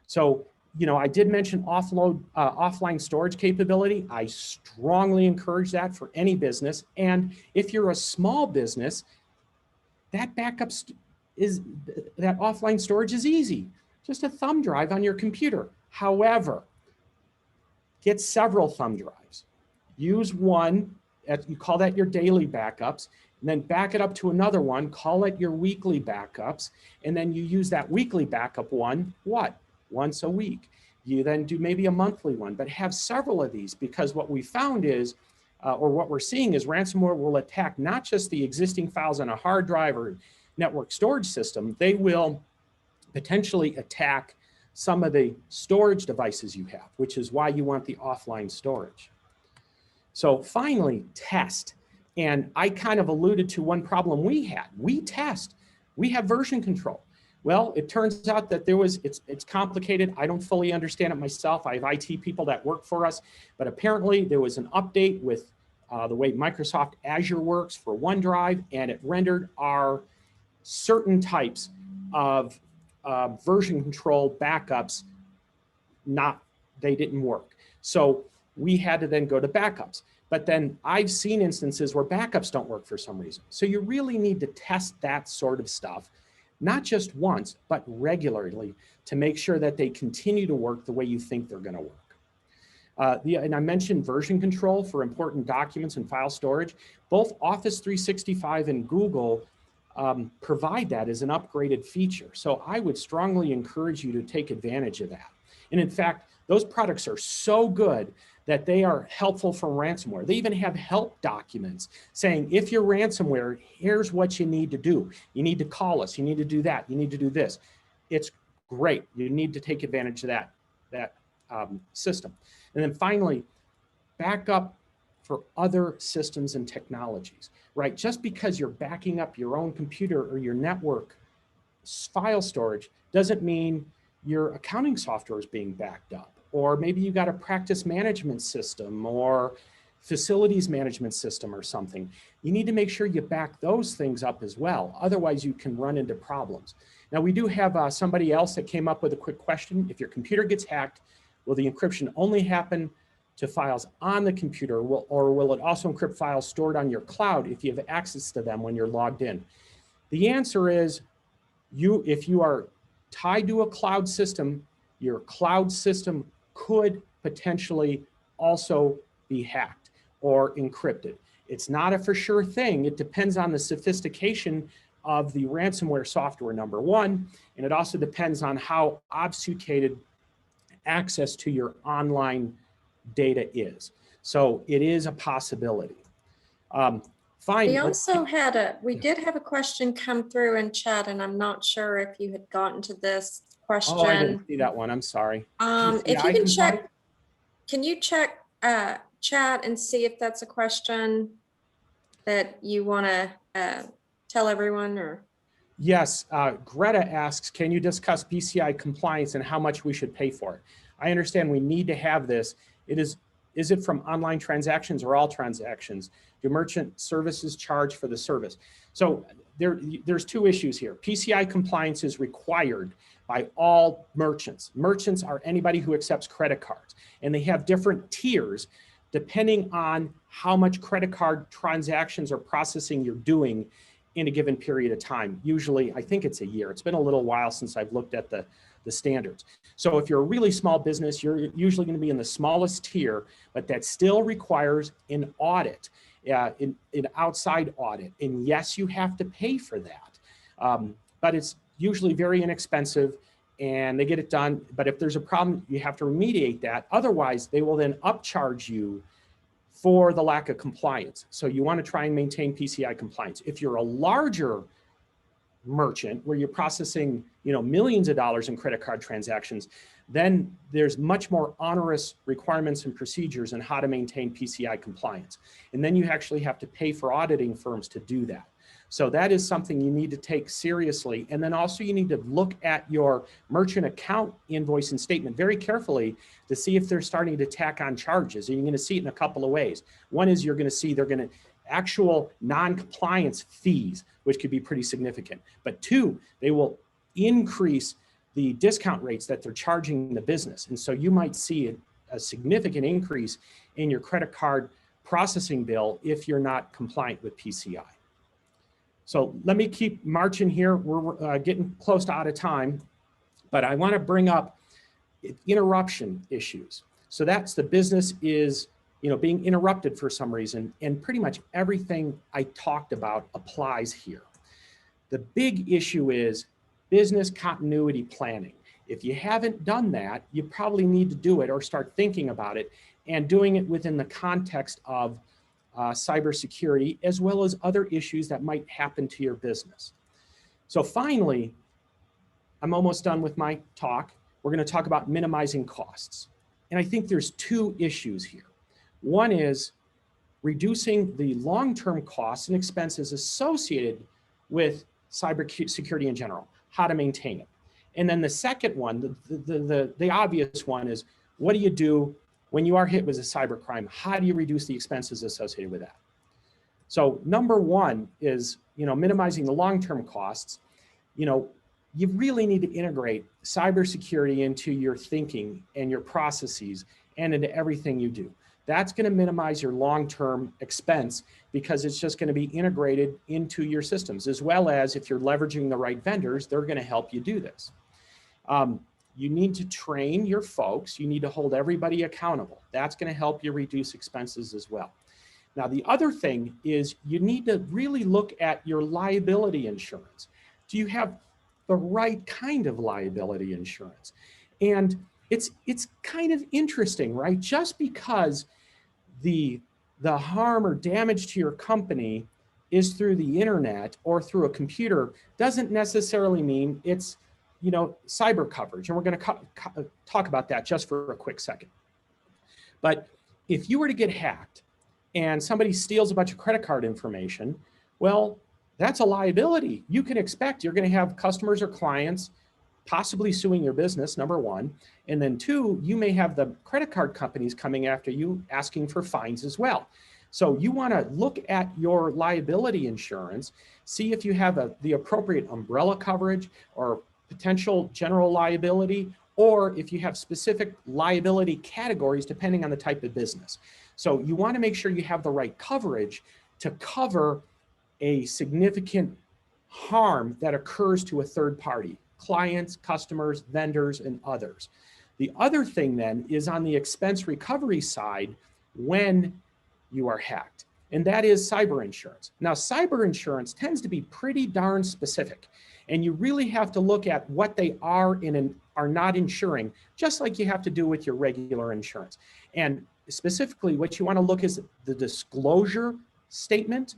So, you know, I did mention offline storage capability. I strongly encourage that for any business. And if you're a small business, that that offline storage is easy. Just a thumb drive on your computer. However, get several thumb drives. Use one, you call that your daily backups, and then back it up to another one, call it your weekly backups, and then you use that weekly backup one, once a week. You then do maybe a monthly one, but have several of these, because what we found is, or what we're seeing is ransomware will attack not just the existing files on a hard drive or network storage system, they will potentially attack some of the storage devices you have, which is why you want the offline storage. So finally, test. And I kind of alluded to one problem we had. We test. We have version control. Well, it turns out that it's complicated. I don't fully understand it myself. I have IT people that work for us, but apparently there was an update with the way Microsoft Azure works for OneDrive, and it rendered our certain types of version control backups they didn't work. So we had to then go to backups. But then I've seen instances where backups don't work for some reason. So you really need to test that sort of stuff, not just once, but regularly, to make sure that they continue to work the way you think they're going to work. And I mentioned version control for important documents and file storage. Both Office 365 and Google provide that as an upgraded feature. So I would strongly encourage you to take advantage of that. And in fact, those products are so good that they are helpful from ransomware. They even have help documents saying, if you're ransomware, here's what you need to do. You need to call us, you need to do that, you need to do this. It's great. You need to take advantage of that system. And then finally, backup for other systems and technologies, right? Just because you're backing up your own computer or your network file storage doesn't mean your accounting software is being backed up, or maybe you got a practice management system or facilities management system or something. You need to make sure you back those things up as well. Otherwise you can run into problems. Now we do have somebody else that came up with a quick question. If your computer gets hacked, will the encryption only happen to files on the computer, or will it also encrypt files stored on your cloud if you have access to them when you're logged in? The answer is, if you are tied to a cloud system, your cloud system could potentially also be hacked or encrypted. It's not a for sure thing. It depends on the sophistication of the ransomware software, number one, and it also depends on how obfuscated access to your online data is. So it is a possibility. Fine.
We did have a question come through in chat, and I'm not sure if you had gotten to this question.
Oh, I didn't see that one. I'm sorry.
If you can check, can you check chat and see if that's a question that you want to tell everyone? Or
yes, Greta asks, can you discuss PCI compliance and how much we should pay for it? I understand we need to have this. Is it from online transactions or all transactions? Do merchant services charge for the service? So there's two issues here. PCI compliance is required by all merchants. Merchants are anybody who accepts credit cards, and they have different tiers depending on how much credit card transactions or processing you're doing in a given period of time. Usually, I think it's a year. It's been a little while since I've looked at the standards. So if you're a really small business, you're usually going to be in the smallest tier, but that still requires an audit, an outside audit. And yes, you have to pay for that, but it's usually very inexpensive and they get it done. But if there's a problem, you have to remediate that. Otherwise, they will then upcharge you for the lack of compliance. So you want to try and maintain PCI compliance. If you're a larger merchant where you're processing, millions of dollars in credit card transactions, then there's much more onerous requirements and procedures on how to maintain PCI compliance. And then you actually have to pay for auditing firms to do that. So that is something you need to take seriously. And then also you need to look at your merchant account invoice and statement very carefully to see if they're starting to tack on charges. And you're going to see it in a couple of ways. One is you're going to see they're going to actual non-compliance fees, which could be pretty significant. But two, they will increase the discount rates that they're charging the business. And so you might see a significant increase in your credit card processing bill if you're not compliant with PCI. So let me keep marching here. We're getting close to out of time, but I want to bring up interruption issues. So that's the business is being interrupted for some reason, and pretty much everything I talked about applies here. The big issue is business continuity planning. If you haven't done that, you probably need to do it or start thinking about it and doing it within the context of cybersecurity, as well as other issues that might happen to your business. So finally, I'm almost done with my talk. We're going to talk about minimizing costs. And I think there's two issues here. One is reducing the long-term costs and expenses associated with cybersecurity in general, how to maintain it. And then the second one, the obvious one is, what do you do when you are hit with a cybercrime? How do you reduce the expenses associated with that? So number one is, minimizing the long-term costs. You really need to integrate cybersecurity into your thinking and your processes and into everything you do. That's going to minimize your long-term expense because it's just going to be integrated into your systems, as well as if you're leveraging the right vendors, they're going to help you do this. You need to train your folks. You need to hold everybody accountable. That's going to help you reduce expenses as well. Now, the other thing is you need to really look at your liability insurance. Do you have the right kind of liability insurance? And it's kind of interesting, right? Just because the harm or damage to your company is through the internet or through a computer doesn't necessarily mean it's, you know, cyber coverage. And we're going to talk about that just for a quick second. But if you were to get hacked and somebody steals a bunch of credit card information, well, that's a liability. You can expect you're going to have customers or clients possibly suing your business, number one. And then two, you may have the credit card companies coming after you asking for fines as well. So you want to look at your liability insurance, see if you have the appropriate umbrella coverage or potential general liability, or if you have specific liability categories depending on the type of business. So you want to make sure you have the right coverage to cover a significant harm that occurs to a third party, clients, customers, vendors, and others. The other thing then is on the expense recovery side when you are hacked, and that is cyber insurance. Now, cyber insurance tends to be pretty darn specific, and you really have to look at what they are and are not insuring, just like you have to do with your regular insurance. And specifically, what you want to look is the disclosure statement,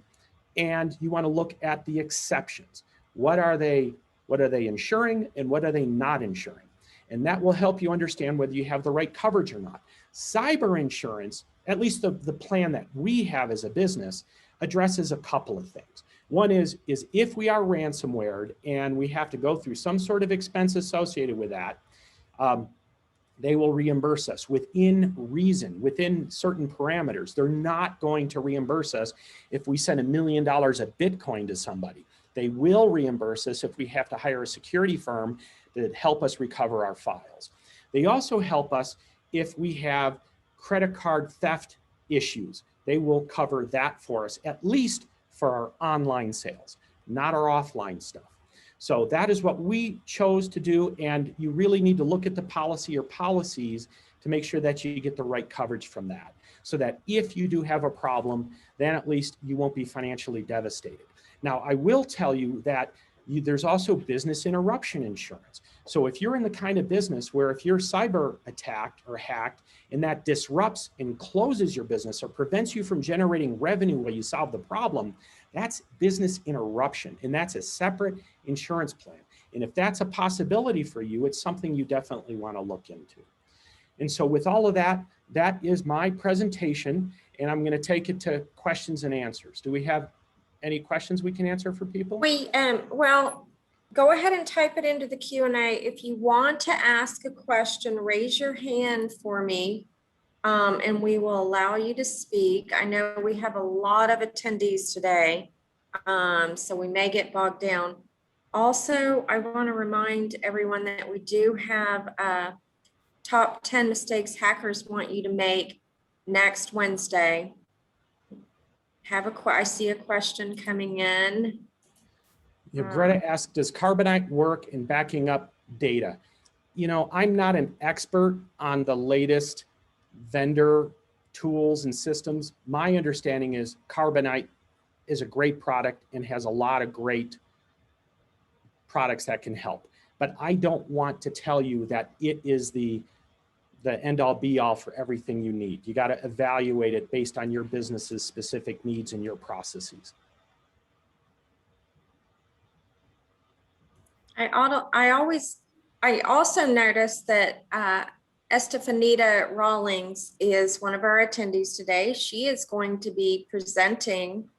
and you want to look at the exceptions. What are they insuring and what are they not insuring? And that will help you understand whether you have the right coverage or not. Cyber insurance, at least the plan that we have as a business, addresses a couple of things. One is if we are ransomware and we have to go through some sort of expense associated with that, they will reimburse us within reason, within certain parameters. They're not going to reimburse us if we send $1 million of Bitcoin to somebody. They will reimburse us if we have to hire a security firm that help us recover our files. They also help us if we have credit card theft issues. They will cover that for us, at least for our online sales, not our offline stuff. So that is what we chose to do, and you really need to look at the policy or policies to make sure that you get the right coverage from that, so that if you do have a problem, then at least you won't be financially devastated. Now, I will tell you that there's also business interruption insurance. So if you're in the kind of business where if you're cyber attacked or hacked and that disrupts and closes your business or prevents you from generating revenue while you solve the problem, that's business interruption, and that's a separate insurance plan. And if that's a possibility for you, it's something you definitely want to look into. And so with all of that, that is my presentation, and I'm going to take it to questions and answers. Do we have any questions we can answer for people?
Well, go ahead and type it into the Q&A. If you want to ask a question, raise your hand for me, and we will allow you to speak. I know we have a lot of attendees today, so we may get bogged down. Also, I want to remind everyone that we do have top 10 mistakes hackers want you to make next Wednesday. I see a question coming in.
Yeah, Greta asked, does Carbonite work in backing up data? You know, I'm not an expert on the latest vendor tools and systems. My understanding is Carbonite is a great product and has a lot of great products that can help. But I don't want to tell you that it is the end all be all for everything you need. You got to evaluate it based on your business's specific needs and your processes.
I also noticed that Estefanita Rawlings is one of our attendees today. She is going to be presenting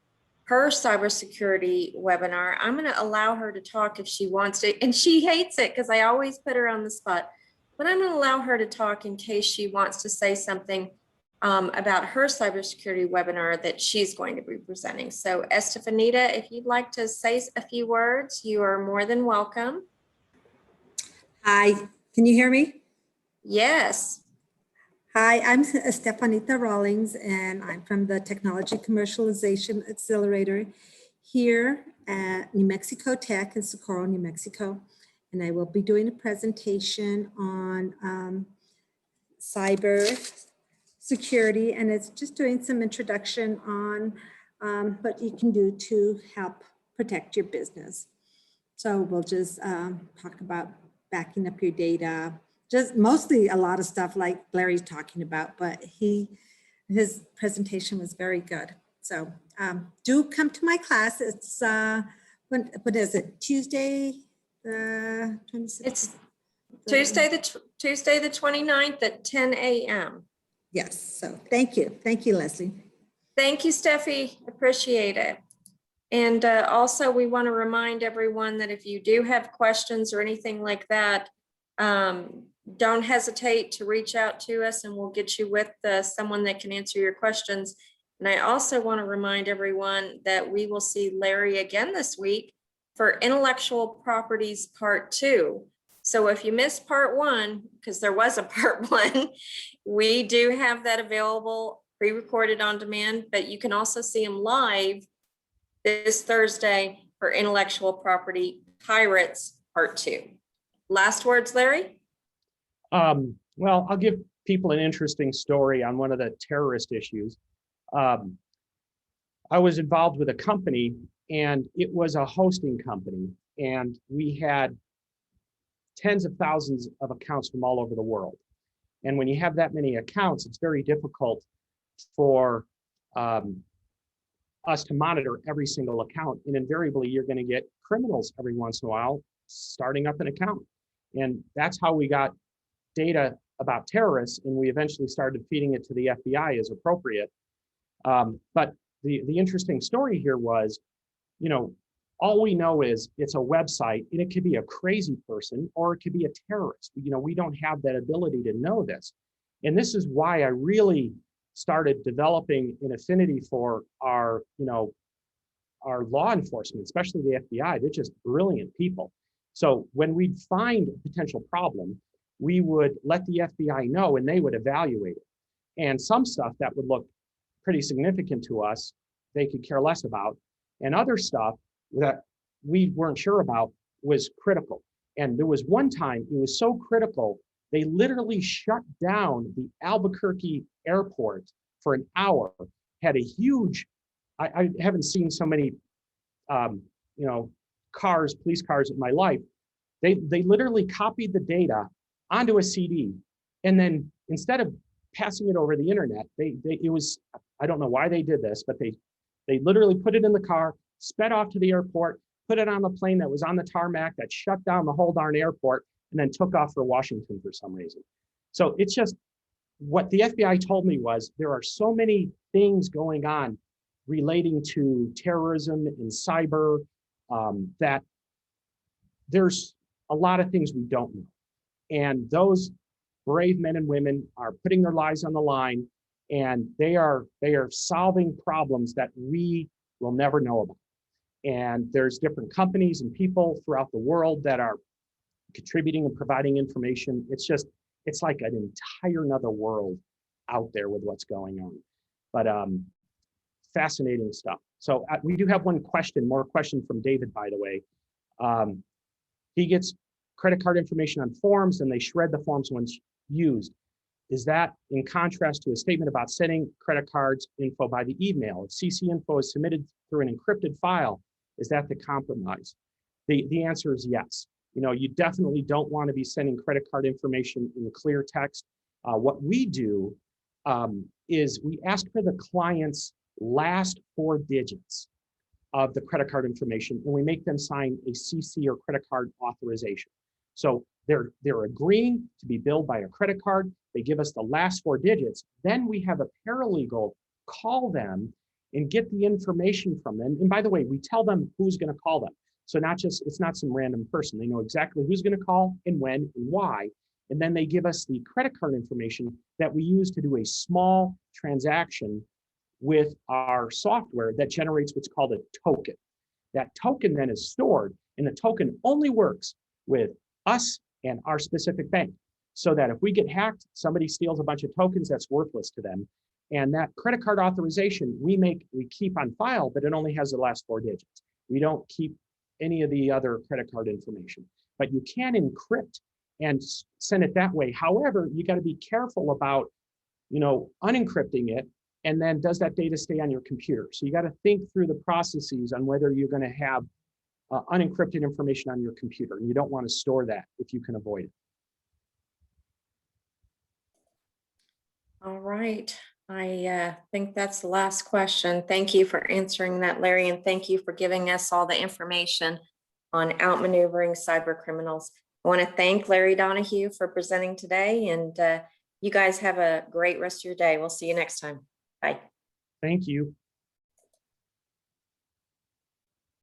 her cybersecurity webinar. I'm going to allow her to talk if she wants to, and she hates it because I always put her on the spot. But I'm going to allow her to talk in case she wants to say something about her cybersecurity webinar that she's going to be presenting. So Estefanita, if you'd like to say a few words, you are more than welcome.
Hi, can you hear me?
Yes.
Hi, I'm Estefanita Rawlings, and I'm from the Technology Commercialization Accelerator here at New Mexico Tech in Socorro, New Mexico. And I will be doing a presentation on cyber security, and it's just doing some introduction on what you can do to help protect your business. So we'll just talk about backing up your data, just mostly a lot of stuff like Larry's talking about, but his presentation was very good. So do come to my class. It's, what is it, Tuesday, the 26th?
It's Tuesday, the 29th at 10 a.m.
Yes, so thank you. Thank you, Leslie.
Thank you, Steffi. Appreciate it. And also, we want to remind everyone that if you do have questions or anything like that, don't hesitate to reach out to us and we'll get you with someone that can answer your questions. And I also want to remind everyone that we will see Larry again this week for Intellectual Properties Part 2. So if you missed Part 1, because there was a Part 1, we do have that available pre-recorded on demand, but you can also see him live this Thursday for Intellectual Property Pirates Part 2. Last words, Larry?
Well, I'll give people an interesting story on one of the terrorist issues. I was involved with a company, and it was a hosting company, and we had tens of thousands of accounts from all over the world. And when you have that many accounts, it's very difficult for us to monitor every single account. And invariably, you're going to get criminals every once in a while starting up an account. And that's how we got data about terrorists. And we eventually started feeding it to the FBI as appropriate. But the interesting story here was, all we know is it's a website, and it could be a crazy person or it could be a terrorist. We don't have that ability to know this. And this is why I really started developing an affinity for our law enforcement, especially the FBI. They're just brilliant people. So when we'd find a potential problem, we would let the FBI know and they would evaluate it. And some stuff that would look pretty significant to us, they could care less about. And other stuff that we weren't sure about was critical. And there was one time it was so critical, they literally shut down the Albuquerque airport for an hour, had a huge, I haven't seen so many, police cars in my life. They literally copied the data onto a CD. And then instead of passing it over the internet, I don't know why they did this, but they literally put it in the car, sped off to the airport, put it on the plane that was on the tarmac that shut down the whole darn airport, and then took off for Washington for some reason. So it's just, what the FBI told me was there are so many things going on relating to terrorism and cyber that there's a lot of things we don't know. And those brave men and women are putting their lives on the line, and they are solving problems that we will never know about. And there's different companies and people throughout the world that are contributing and providing information. It's like an entire nother world out there with what's going on. But fascinating stuff. So we do have one more question from David, by the way. He gets credit card information on forms and they shred the forms once used. Is that in contrast to a statement about sending credit cards info by the email? If CC info is submitted through an encrypted file, is that the compromise? The answer is yes. You definitely don't want to be sending credit card information in clear text. What we do is we ask for the client's last 4 digits of the credit card information, and we make them sign a CC or credit card authorization. So they're agreeing to be billed by a credit card. They give us the last 4 digits. Then we have a paralegal call them and get the information from them. And by the way, we tell them who's going to call them. So it's not some random person. They know exactly who's going to call and when and why. And then they give us the credit card information that we use to do a small transaction with our software that generates what's called a token. That token then is stored, and the token only works with us and our specific bank. So that if we get hacked, somebody steals a bunch of tokens, that's worthless to them. And that credit card authorization we keep on file, but it only has the last 4 digits. We don't keep any of the other credit card information, but you can encrypt and send it that way. However, you got to be careful about, unencrypting it. And then does that data stay on your computer? So you got to think through the processes on whether you're going to have unencrypted information on your computer. And you don't want to store that if you can avoid it.
right. I think that's the last question. Thank you for answering that, Larry, and thank you for giving us all the information on outmaneuvering cyber criminals. I want to thank Larry Donahue for presenting today, and you guys have a great rest of your day. We'll see you next time. Bye.
Thank you.